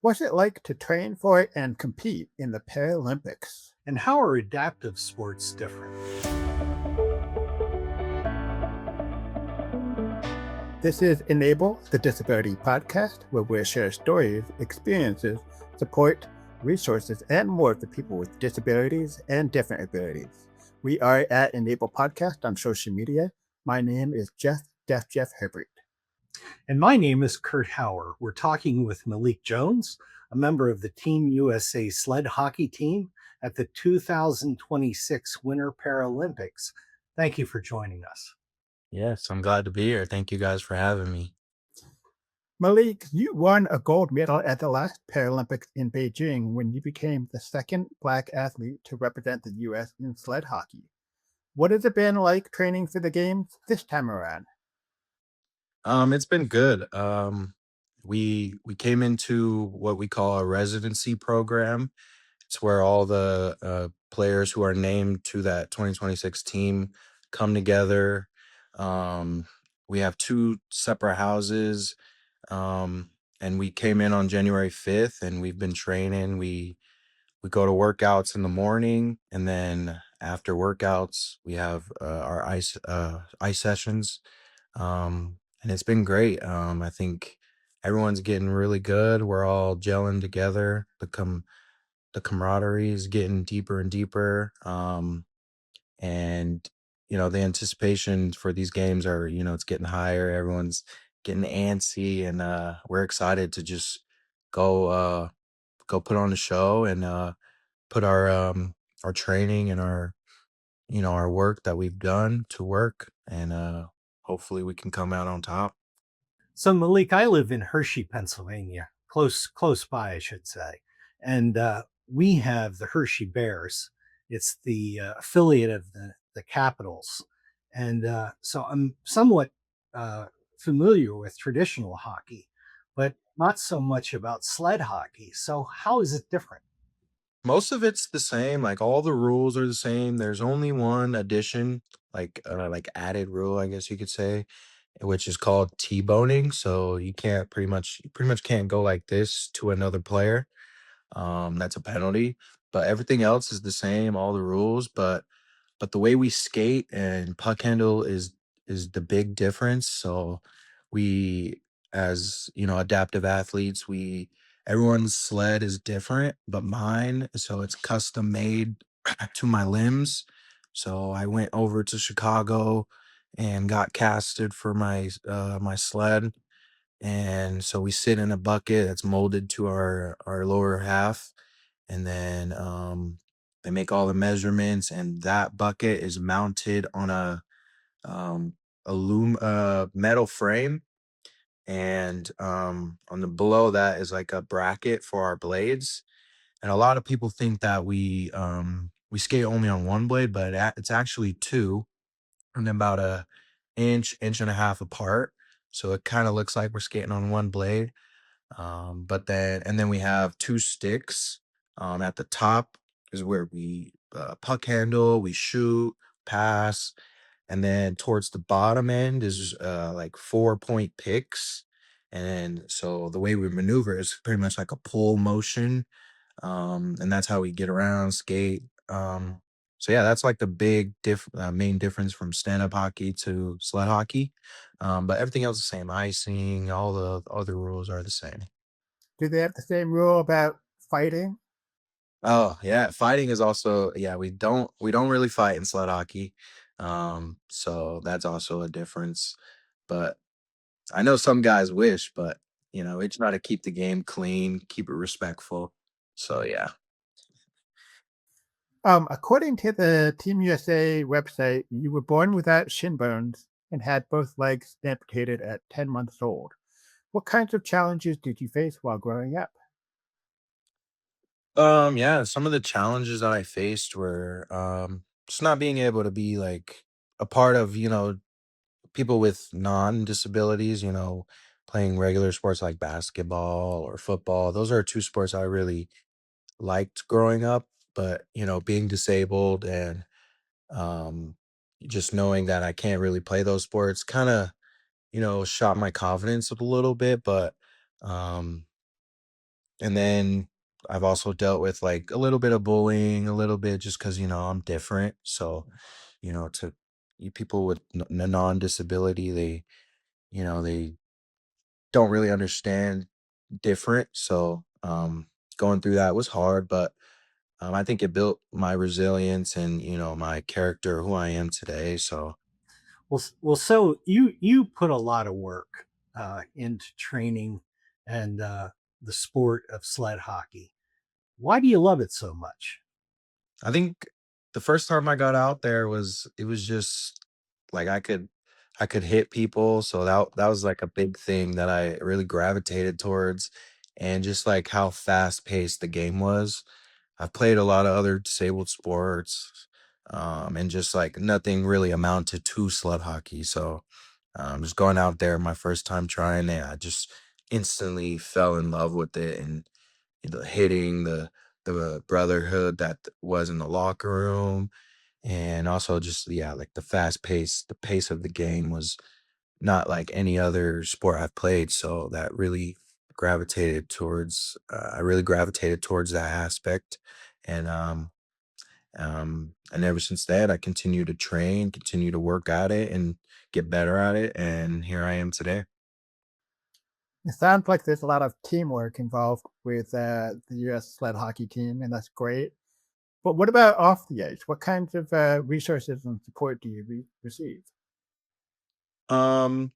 What's it like to train for it and compete in the Paralympics? And how are adaptive sports different? This is Enable the Disability Podcast, where we share stories, experiences, support, resources, and more for people with disabilities and different abilities. We are at Enable Podcast on social media. My name is Deaf Jeff Herbert. And my name is Kurt Hauer. We're talking with Malik Jones, a member of the Team USA sled hockey team at the 2026 Winter Paralympics. Thank you for joining us. Yes, I'm glad to be here. Thank you guys for having me. Malik, you won a gold medal at the last Paralympics in Beijing when you became the second Black athlete to represent the U.S. in sled hockey. What has it been like training for the games this time around? It's been good. We came into what we call a residency program. It's where all the players who are named to that 2026 team come together. Um, we have two separate houses, and we came in on January 5th, and we've been training. We go to workouts in the morning, and then after workouts, we have our ice sessions, and it's been great. I think everyone's getting really good. We're all gelling together. The camaraderie is getting deeper and deeper. And the anticipation for these games are, it's getting higher. Everyone's getting antsy, and we're excited to just go go put on a show and put our training and our work that we've done to work, and hopefully we can come out on top. So, Malik, I live in Hershey, Pennsylvania, close by, I should say, and we have the Hershey Bears. It's the affiliate of the Capitals, and so I'm somewhat uh, familiar with traditional hockey, but not so much about sled hockey. So, how is it different? Most of it's the same, like all the rules are the same. There's only one addition, like added rule, I guess you could say, which is called T-boning. So you pretty much can't go like this to another player. That's a penalty. But everything else is the same, all the rules, but the way we skate and puck handle is the big difference. So we, as adaptive athletes, we everyone's sled is different, but mine, so it's custom made to my limbs. So I went over to Chicago and got casted for my sled, and so we sit in a bucket that's molded to our lower half, and then they make all the measurements, and that bucket is mounted on um metal frame, and on the below that is like a bracket for our blades. And a lot of people think that we skate only on one blade, but it's actually two, and about a inch and a half apart, so it kind of looks like we're skating on one blade. But then we have two sticks. At the top is where we puck handle, we shoot, pass, and then towards the bottom end is like 4-point picks. And so the way we maneuver is pretty much like a pull motion, and that's how we get around, skate. So yeah, that's like the main difference from stand-up hockey to sled hockey. But everything else is the same. Icing, all the other rules are the same. Do they have the same rule about fighting? Oh, yeah, fighting is also, yeah, we don't really fight in sled hockey. So that's also a difference. But I know some guys wish, but we try to keep the game clean, keep it respectful. So yeah. According to the Team USA website, you were born without shinbones and had both legs amputated at 10 months old. What kinds of challenges did you face while growing up? Yeah, some of the challenges that I faced were just not being able to be like a part of, people with non-disabilities, playing regular sports like basketball or football. Those are two sports I really liked growing up, but being disabled and um just knowing that I can't really play those sports kind of, shot my confidence up a little bit, but um And then I've also dealt with like a little bit of bullying, a little bit just because, I'm different. So, to you people with non-disability, they don't really understand different. So, going through that was hard, but I think it built my resilience and, my character, who I am today. So, Well, so you put a lot of work into training and the sport of sled hockey. Why do you love it so much? I think the first time I got out there it was just like I could hit people, so that was like a big thing that I really gravitated towards, and just like how fast paced the game was. I've played a lot of other disabled sports, and just like nothing really amounted to sled hockey. So, just going out there my first time trying it, I just instantly fell in love with it, and the hitting, the brotherhood that was in the locker room, and also just yeah, like the pace of the game was not like any other sport I've played. So that really I really gravitated towards that aspect, and and ever since that, I continue to train, continue to work at it, and get better at it, and here I am today. It sounds like there's a lot of teamwork involved with the U.S. sled hockey team, and that's great. But what about off the ice? What kinds of resources and support do you receive? Um,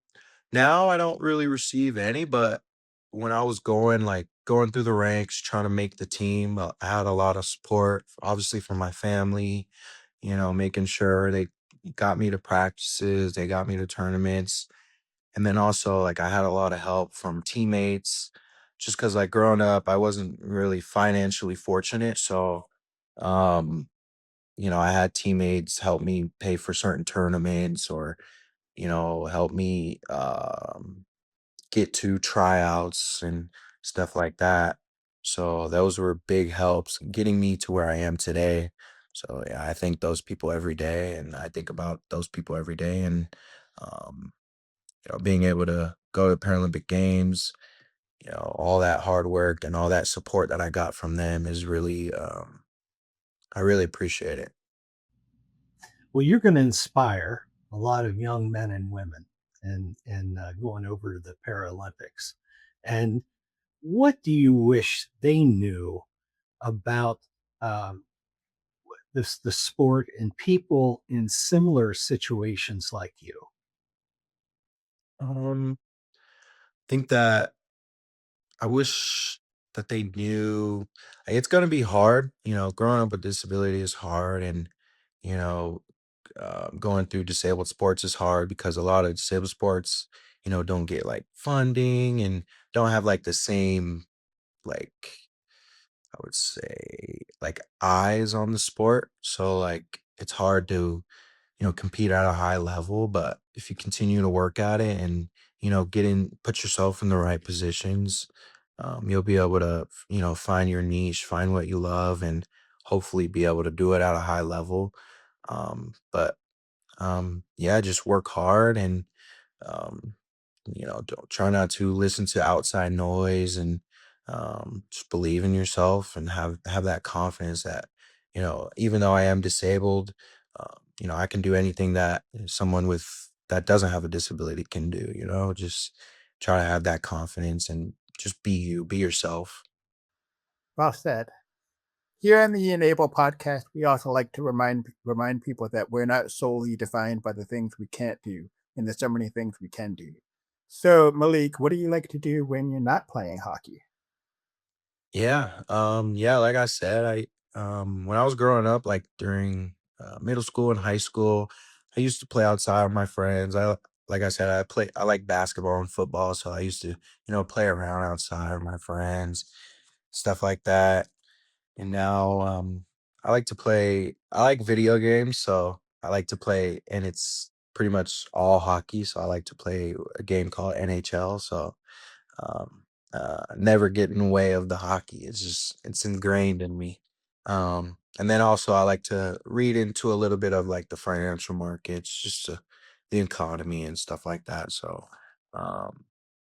Now I don't really receive any, but when I was going through the ranks, trying to make the team, I had a lot of support, obviously from my family, making sure they got me to practices, they got me to tournaments. And then also like I had a lot of help from teammates just because like growing up, I wasn't really financially fortunate. So um, I had teammates help me pay for certain tournaments or, help me get to tryouts and stuff like that. So those were big helps getting me to where I am today. So yeah, I thank those people every day, and I think about those people every day, and um, being able to go to Paralympic Games, all that hard work and all that support that I got from them is really, I really appreciate it. Well, you're going to inspire a lot of young men and women and going over to the Paralympics. And what do you wish they knew about um, the sport and people in similar situations like you? Um, think that I wish that they knew like, it's gonna be hard. Growing up with disability is hard, and you know, going through disabled sports is hard because a lot of disabled sports, don't get like funding and don't have like the same like I would say like eyes on the sport. So like it's hard to compete at a high level. But if you continue to work at it and, put yourself in the right positions, you'll be able to, find your niche, find what you love, and hopefully be able to do it at a high level. But yeah, just work hard and um, don't try not to listen to outside noise, and just believe in yourself and have that confidence that even though I am disabled, I can do anything that someone with that doesn't have a disability can do. Just try to have that confidence and just be you, be yourself. Well said. Here on the Enable podcast, we also like to remind people that we're not solely defined by the things we can't do, and there's so many things we can do. So, Malik, what do you like to do when you're not playing hockey? Yeah, like I said, when I was growing up, like during middle school and high school, I used to play outside with my friends. Like I said, I like basketball and football, so I used to, play around outside with my friends, stuff like that. And now I like video games, so I like to play, and it's pretty much all hockey, so I like to play a game called NHL. So never get in the way of the hockey. It's ingrained in me. And then also I like to read into a little bit of like the financial markets, the economy and stuff like that. So, um,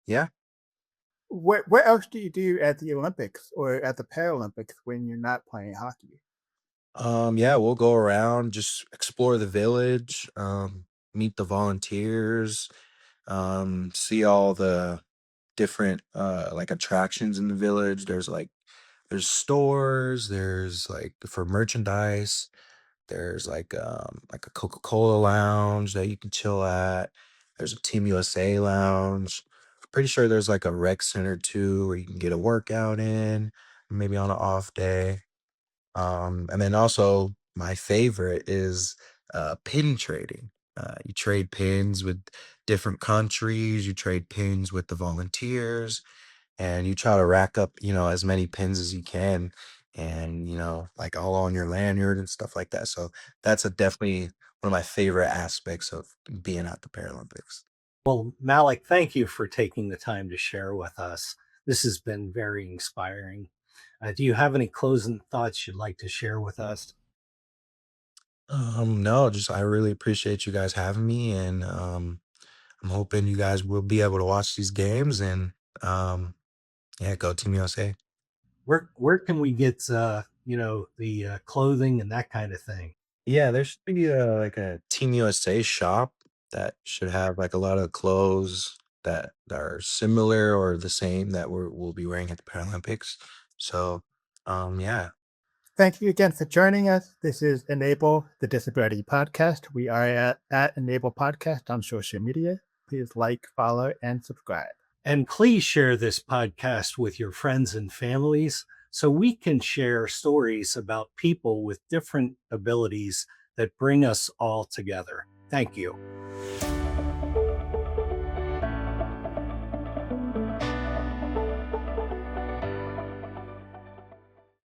yeah. What else do you do at the Olympics or at the Paralympics when you're not playing hockey? Yeah, we'll go around, just explore the village, meet the volunteers, see all the different like attractions in the village. There's stores, there's like for merchandise, there's like a Coca-Cola lounge that you can chill at. There's a Team USA lounge. Pretty sure there's like a rec center too where you can get a workout in, maybe on an off day. And then also my favorite is pin trading. You trade pins with different countries, you trade pins with the volunteers, and you try to rack up, as many pins as you can, and like all on your lanyard and stuff like that. So that's a definitely one of my favorite aspects of being at the Paralympics. Well, Malik, thank you for taking the time to share with us. This has been very inspiring. Do you have any closing thoughts you'd like to share with us? No, just I really appreciate you guys having me, and I'm hoping you guys will be able to watch these games and um, yeah, go Team USA. Where can we get the clothing and that kind of thing? Yeah, there should be like a Team USA shop that should have like a lot of clothes that are similar or the same that we'll be wearing at the Paralympics. So, yeah. Thank you again for joining us. This is Enable the Disability Podcast. We are at Enable Podcast on social media. Please like, follow, and subscribe. And please share this podcast with your friends and families so we can share stories about people with different abilities that bring us all together. Thank you.